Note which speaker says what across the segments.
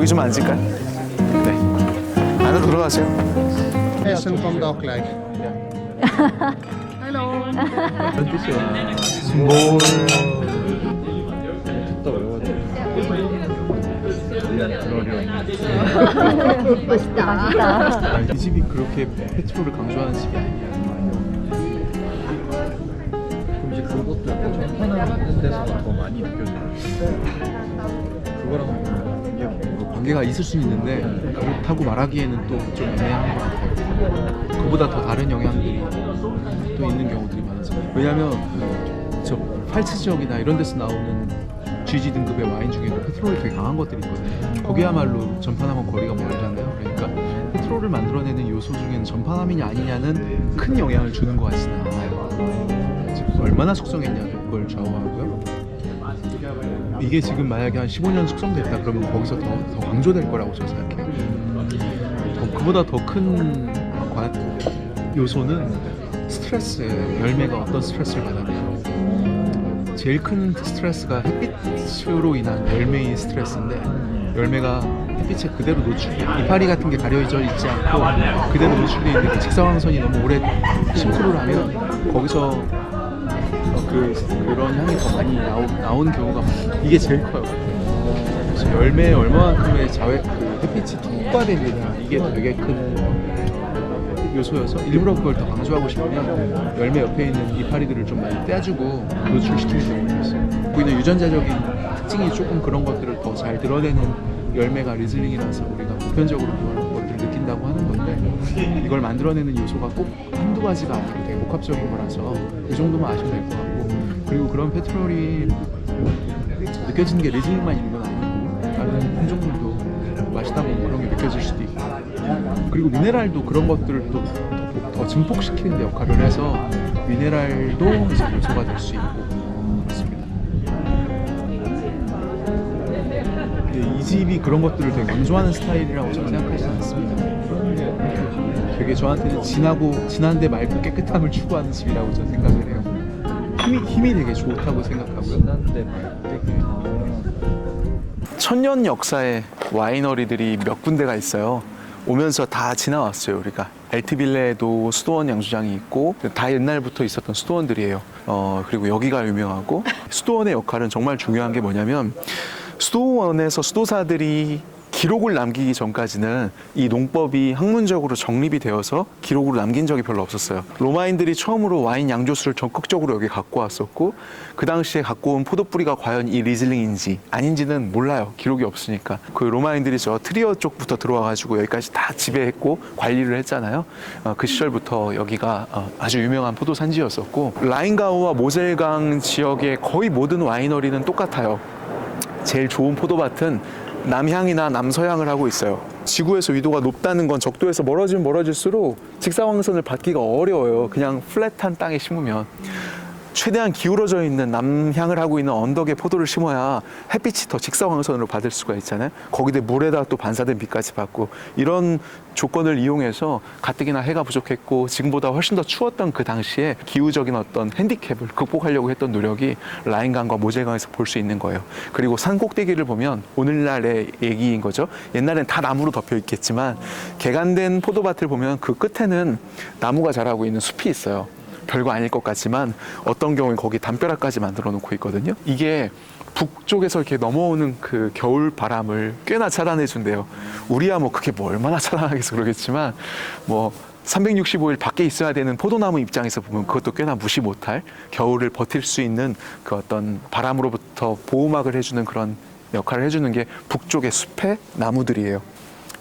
Speaker 1: 여기 좀 앉을까요? 네. 안으로 들어가세요.
Speaker 2: Person from Dockland. Hello.
Speaker 3: 맛있다.
Speaker 1: 이 집이 그렇게 페트롤을 강조하는 집이 아니야.
Speaker 4: 그럼 이제 그것도 약간 전파하는 데서 더 많이 느껴져요. 그거랑 이게
Speaker 1: 뭐 관계가 있을 수는 있는데 그렇다고 말하기에는 또 좀 애매한 것 같아요. 그보다 더 다른 영향들이 또 있는 경우들이 많아서. 왜냐면 저 팔츠 지역이나 이런 데서 나오는 GG 등급의 와인 중에도 페트롤이 되게 강한 것들이 있거든요. 거기야말로 전파남은 거리가 멀잖아요. 그러니까 페트롤을 만들어내는 요소 중에는 전파남이냐 아니냐는 큰 영향을 주는 것 같지는 않아요. 지금 얼마나 숙성했냐 그걸 좌우하고요. 이게 지금 만약에 한 15년 숙성됐다 그러면 거기서 더 강조될 거라고 저는 생각해요. 그보다 더 큰 요소는 스트레스예요. 열매가 어떤 스트레스를 받았냐. 제일 큰 스트레스가 햇빛으로 인한 열매의 스트레스인데, 열매가 햇빛에 그대로 이파리 같은 게 가려져 있지 않고 그대로 노출되어 있는데 그 직사광선이 너무 오래 침투를 하면 거기서 그런 향이 더 많이 나오는 경우가 많아요. 이게 제일 커요. 그래서 열매에 얼마만큼의 햇빛이 투과됩니다. 이게 되게 큰 요소여서 일부러 그걸 더 강조하고 싶으면 열매 옆에 있는 이파리들을 좀 많이 떼주고 노출시키는 경우가 있어요. 보이는 유전자적인 특징이 조금 그런 것들을 더 잘 드러내는 열매가 리즐링이라서 우리가 보편적으로 그런 것들을 느낀다고 하는 건데, 이걸 만들어내는 요소가 꼭 한두 가지가 아니고 되게 복합적인 거라서 이 정도만 아시면 될 것 같고, 그리고 그런 페트롤이 느껴지는 게 리즐링만 있는 건 아니고 다른 품종들도 마시다 보면 그런 게 느껴질 수도 있고, 그리고 미네랄도 그런 것들을 또 더 증폭시키는 데 역할을 해서 미네랄도 이제 요소가 될 수 있고 그렇습니다. 이 집이 그런 것들을 되게 강조하는 스타일이라고 저는 생각하지 않습니다. 되게 저한테는 진한데 맑고 깨끗함을 추구하는 집이라고 저는 생각을 해요. 힘이 되게 좋다고 생각하고요.
Speaker 4: 진한데
Speaker 1: 천년 역사의 와이너리들이 몇 군데가 있어요. 오면서 다 지나왔어요. 우리가 엘트빌레에도 수도원 양조장이 있고 다 옛날부터 있었던 수도원들이에요. 그리고 여기가 유명하고, 수도원의 역할은 정말 중요한 게 뭐냐면, 수도원에서 수도사들이 기록을 남기기 전까지는 이 농법이 학문적으로 정립이 되어서 기록으로 남긴 적이 별로 없었어요. 로마인들이 처음으로 와인 양조수를 적극적으로 여기 갖고 왔었고, 그 당시에 갖고 온 포도뿌리가 과연 이 리즐링인지 아닌지는 몰라요. 기록이 없으니까. 그 로마인들이 저 트리어 쪽부터 들어와가지고 여기까지 다 지배했고 관리를 했잖아요. 그 시절부터 여기가 아주 유명한 포도 산지였었고, 라인가우와 모셀강 지역의 거의 모든 와이너리는 똑같아요. 제일 좋은 포도밭은 남향이나 남서향을 하고 있어요. 지구에서 위도가 높다는 건 적도에서 멀어지면 멀어질수록 직사광선을 받기가 어려워요. 그냥 플랫한 땅에 심으면. 최대한 기울어져 있는 남향을 하고 있는 언덕에 포도를 심어야 햇빛이 더 직사광선으로 받을 수가 있잖아요. 거기다 물에다 또 반사된 빛까지 받고, 이런 조건을 이용해서 가뜩이나 해가 부족했고 지금보다 훨씬 더 추웠던 그 당시에 기후적인 어떤 핸디캡을 극복하려고 했던 노력이 라인강과 모젤강에서 볼 수 있는 거예요. 그리고 산 꼭대기를 보면 오늘날의 얘기인 거죠. 옛날엔 다 나무로 덮여 있겠지만 개간된 포도밭을 보면 그 끝에는 나무가 자라고 있는 숲이 있어요. 별거 아닐 것 같지만 어떤 경우에 거기 담벼락까지 만들어 놓고 있거든요. 이게 북쪽에서 이렇게 넘어오는 그 겨울 바람을 꽤나 차단해 준대요. 우리야 뭐 그게 뭐 얼마나 차단하겠어 그러겠지만, 뭐 365일 밖에 있어야 되는 포도나무 입장에서 보면 그것도 꽤나 무시 못할, 겨울을 버틸 수 있는 그 어떤 바람으로부터 보호막을 해주는 그런 역할을 해주는 게 북쪽의 숲의 나무들이에요.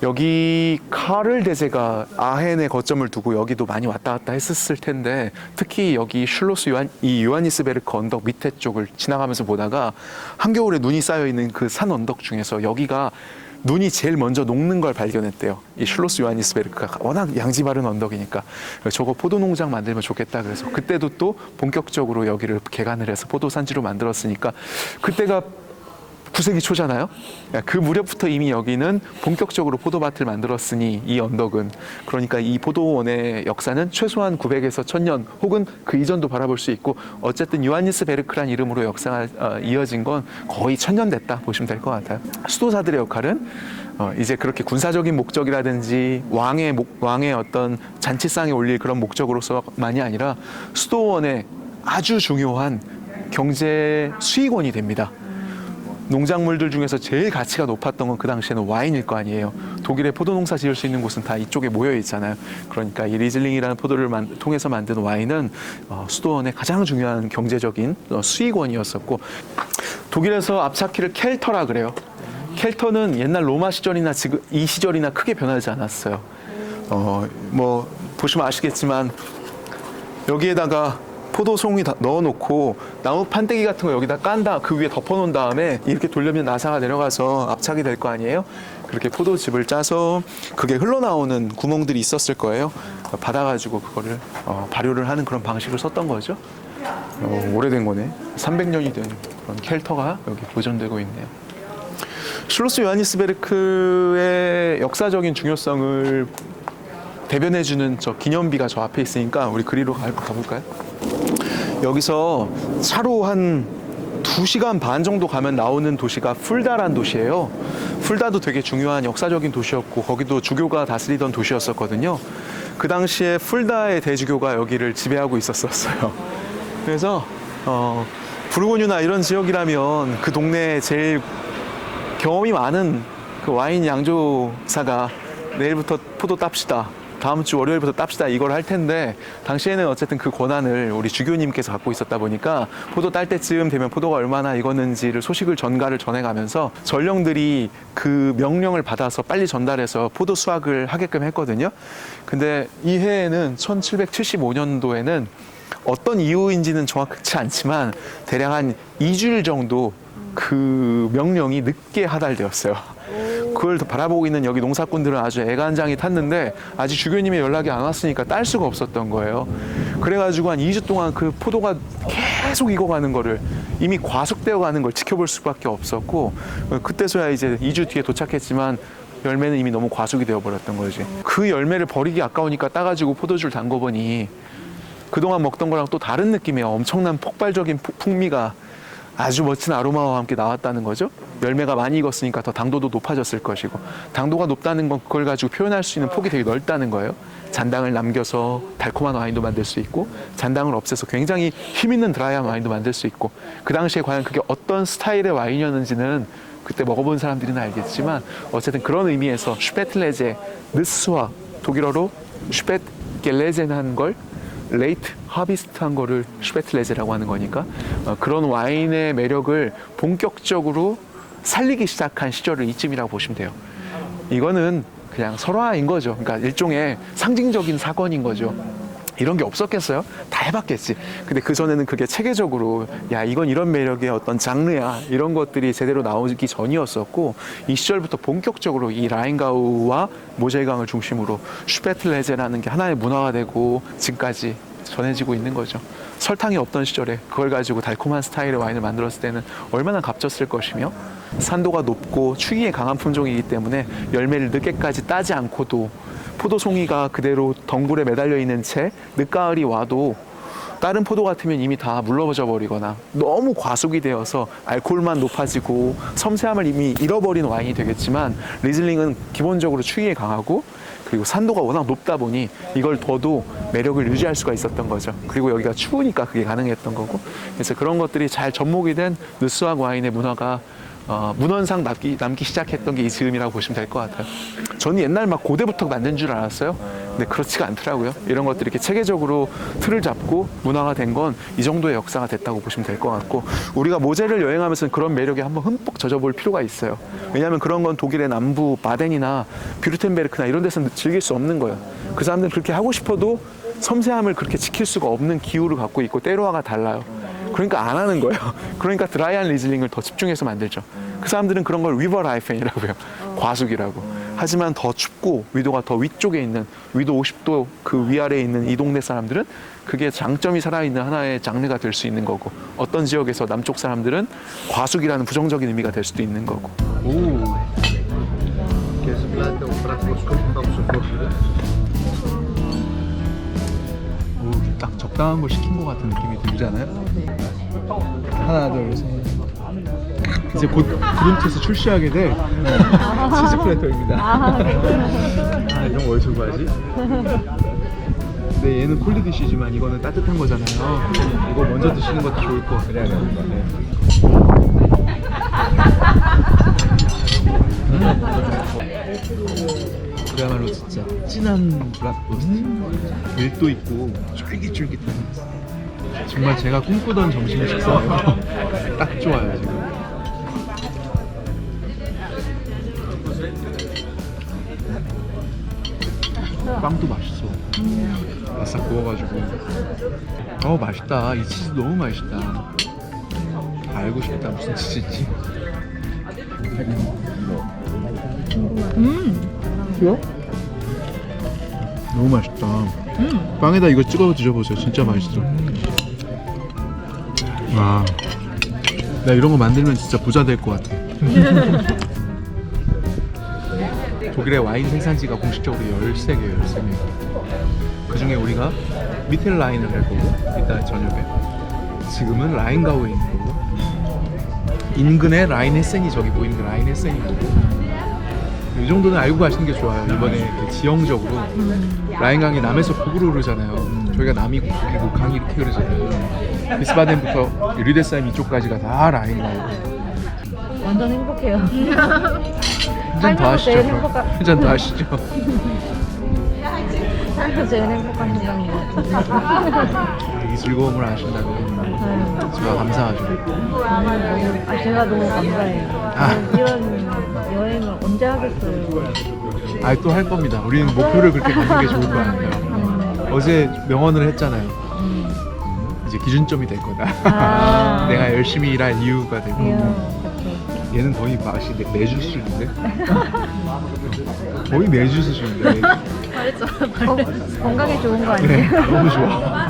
Speaker 1: 여기 카를 대제가 아헨에 거점을 두고 여기도 많이 왔다 갔다 했었을 텐데, 특히 여기 슐로스 요하니스베르크 언덕 밑에 쪽을 지나가면서 보다가 한겨울에 눈이 쌓여 있는 그 산 언덕 중에서 여기가 눈이 제일 먼저 녹는 걸 발견했대요. 이 슐로스 요하니스베르크가 워낙 양지 바른 언덕이니까 저거 포도 농장 만들면 좋겠다 그래서 그때도 또 본격적으로 여기를 개간을 해서 포도 산지로 만들었으니까, 그때가 9세기 초잖아요. 그 무렵부터 이미 여기는 본격적으로 포도밭을 만들었으니 이 언덕은 그러니까 이 포도원의 역사는 최소한 900에서 1000년 혹은 그 이전도 바라볼 수 있고 어쨌든 요하니스베르크란 이름으로 역사가 이어진 건 거의 1000년 됐다 보시면 될 것 같아요. 수도사들의 역할은 이제 그렇게 군사적인 목적이라든지 왕의 어떤 잔치상에 올릴 그런 목적으로서만이 아니라 수도원의 아주 중요한 경제 수익원이 됩니다. 농작물들 중에서 제일 가치가 높았던 건 그 당시에는 와인일 거 아니에요. 독일에 포도 농사 지을 수 있는 곳은 다 이쪽에 모여 있잖아요. 그러니까 이 리즐링이라는 포도를 통해서 만든 와인은 수도원의 가장 중요한 경제적인 수익원이었었고 독일에서 앞차키를 켈터라 그래요. 켈터는 옛날 로마 시절이나 지금 이 시절이나 크게 변하지 않았어요. 뭐 보시면 아시겠지만 여기에다가 포도송이 넣어놓고 나무 판때기 같은 거 여기다 깐다 그 위에 덮어놓은 다음에 이렇게 돌려면 나사가 내려가서 압착이 될 거 아니에요? 그렇게 포도즙을 짜서 그게 흘러나오는 구멍들이 있었을 거예요. 받아가지고 그거를 발효를 하는 그런 방식을 썼던 거죠. 오래된 거네. 300년이 된 그런 켈터가 여기 보존되고 있네요. 슐로스 요하니스베르크의 역사적인 중요성을 대변해주는 저 기념비가 저 앞에 있으니까 우리 그리로 가볼까요? 여기서 차로 한 2시간 반 정도 가면 나오는 도시가 풀다란 도시예요. 풀다도 되게 중요한 역사적인 도시였고 거기도 주교가 다스리던 도시였었거든요. 그 당시에 풀다의 대주교가 여기를 지배하고 있었어요. 그래서 부르고뉴나 이런 지역이라면 그 동네에 제일 경험이 많은 그 와인 양조사가 내일부터 포도 땁시다. 다음 주 월요일부터 땁시다 이걸 할 텐데 당시에는 어쨌든 그 권한을 우리 주교님께서 갖고 있었다 보니까 포도 딸 때쯤 되면 포도가 얼마나 익었는지를 소식을 전해가면서 전령들이 그 명령을 받아서 빨리 전달해서 포도 수확을 하게끔 했거든요. 근데 이 해에는 1775년도에는 어떤 이유인지는 정확치 않지만 대략 한 2주일 정도 그 명령이 늦게 하달되었어요. 그걸 바라보고 있는 여기 농사꾼들은 아주 애간장이 탔는데 아직 주교님의 연락이 안 왔으니까 딸 수가 없었던 거예요. 그래가지고 한 2주 동안 그 포도가 계속 익어가는 거를 이미 과속되어 가는 걸 지켜볼 수밖에 없었고 그때서야 이제 2주 뒤에 도착했지만 열매는 이미 너무 과속이 되어버렸던 거지. 그 열매를 버리기 아까우니까 따가지고 포도주를 담궈보니 그동안 먹던 거랑 또 다른 느낌이에요. 엄청난 폭발적인 풍미가 아주 멋진 아로마와 함께 나왔다는 거죠. 열매가 많이 익었으니까 더 당도도 높아졌을 것이고 당도가 높다는 건 그걸 가지고 표현할 수 있는 폭이 되게 넓다는 거예요. 잔당을 남겨서 달콤한 와인도 만들 수 있고 잔당을 없애서 굉장히 힘있는 드라이한 와인도 만들 수 있고 그 당시에 과연 그게 어떤 스타일의 와인이었는지는 그때 먹어본 사람들은 알겠지만 어쨌든 그런 의미에서 슈페틀레제 느스와 독일어로 슈페트겔레젠 한 걸 레이트 하비스트한 거를 슈페틀레제라고 하는 거니까 그런 와인의 매력을 본격적으로 살리기 시작한 시절을 이쯤이라고 보시면 돼요. 이거는 그냥 설화인 거죠. 그러니까 일종의 상징적인 사건인 거죠. 이런 게 없었겠어요? 다 해봤겠지. 근데 그 전에는 그게 체계적으로 야 이건 이런 매력의 어떤 장르야 이런 것들이 제대로 나오기 전이었었고 이 시절부터 본격적으로 이 라인가우와 모젤강을 중심으로 슈페틀레제라는 게 하나의 문화가 되고 지금까지 전해지고 있는 거죠. 설탕이 없던 시절에 그걸 가지고 달콤한 스타일의 와인을 만들었을 때는 얼마나 값졌을 것이며 산도가 높고 추기에 강한 품종이기 때문에 열매를 늦게까지 따지 않고도 포도송이가 그대로 덩굴에 매달려 있는 채 늦가을이 와도 다른 포도 같으면 이미 다 물러져 버리거나 너무 과속이 되어서 알코올만 높아지고 섬세함을 이미 잃어버린 와인이 되겠지만 리즐링은 기본적으로 추기에 강하고 그리고 산도가 워낙 높다 보니 이걸 둬도 매력을 유지할 수가 있었던 거죠. 그리고 여기가 추우니까 그게 가능했던 거고 그래서 그런 것들이 잘 접목이 된 느스와그 와인의 문화가 문헌상 남기 시작했던 게 이 즈음이라고 보시면 될 것 같아요. 저는 옛날 막 고대부터 만든 줄 알았어요. 근데 그렇지가 않더라고요. 이런 것들이 이렇게 체계적으로 틀을 잡고 문화가 된 건 이 정도의 역사가 됐다고 보시면 될 것 같고 우리가 모젤을 여행하면서 그런 매력에 한번 흠뻑 젖어볼 필요가 있어요. 왜냐하면 그런 건 독일의 남부 바덴이나 뷰르텐베르크나 이런 데서는 즐길 수 없는 거예요. 그 사람들은 그렇게 하고 싶어도 섬세함을 그렇게 지킬 수가 없는 기후를 갖고 있고 때로와가 달라요. 그러니까 안 하는 거예요. 그러니까 드라이한 리즐링을 더 집중해서 만들죠. 그 사람들은 그런 걸 위버 라이펜이라고 해요. 과숙이라고. 하지만 더 춥고 위도가 더 위쪽에 있는 위도 50도 그 위아래에 있는 이 동네 사람들은 그게 장점이 살아있는 하나의 장르가 될 수 있는 거고, 어떤 지역에서 남쪽 사람들은 과숙이라는 부정적인 의미가 될 수도 있는 거고. 오.
Speaker 4: Queres blanda ou prato moscou com suporte?
Speaker 1: 오, 딱 적당한 걸 시킨 것 같은 느낌이 들지 않아요? 하나, 둘, 셋. 이제 곧 브룬트에서 출시하게 될 치즈 플래터입니다.
Speaker 4: 아, 이런 거 어디서 구하지?
Speaker 1: 근데 얘는 콜드 디시지만 이거는 따뜻한 거잖아요. 이거 먼저 드시는 것도 좋을 것 같아요. 그야말로 진짜 진한 브라트로스트. 밀도 있고 쫄깃쫄깃한. 정말 제가 꿈꾸던 점심 식사예요. 딱 좋아요 지금. 빵도 맛있어. 바싹 구워가지고. 맛있다. 이 치즈 너무 맛있다. 알고 싶다. 무슨 치즈지? 이거? 너무 맛있다. 빵에다 이거 찍어 드셔보세요. 진짜 맛있어. 와, 나 이런 거 만들면 진짜 부자 될 것 같아. 독일의 와인 생산지가 공식적으로 13개예요, 13개. 그 중에 우리가 미텔 라인을 할 거고, 이따 저녁에. 지금은 라인가우에 있는 거고, 인근에 라인 헤센이 저기 보이는 게 라인 헤센인 거고. 이 정도는 알고 가시는 게 좋아요. 이번에 그 지형적으로 라인강이 남에서 북으로 흐르잖아요. 저희가 남이고 북이고 강이 이렇게 흐르잖아요. 비스바덴부터 류데스하임 이쪽까지가 다 라인강이고.
Speaker 3: 완전 행복해요.
Speaker 1: 한 잔 더
Speaker 3: 살면서
Speaker 1: 하시죠.
Speaker 3: 제일 행복한-
Speaker 1: 한 잔 더 하시죠.
Speaker 3: 살면서 제일 행복한 순간인 것 같아요.
Speaker 1: 이 즐거움을 아신다면 제가 감사하죠.
Speaker 3: 제가 너무 감사해요. 이런 여행을 언제 하겠어요.
Speaker 1: 또 할 겁니다. 우리는 목표를 그렇게 갖는 게 좋을 것 같아요. 어제 명언을 했잖아요. 이제 기준점이 될 거다. 내가 열심히 일할 이유가 되고. 얘는 거의 맛이 매주 수준인데? 거의 매주 수준인데.
Speaker 3: 건강에 좋은 거 아니에요?
Speaker 1: 네, 너무 좋아.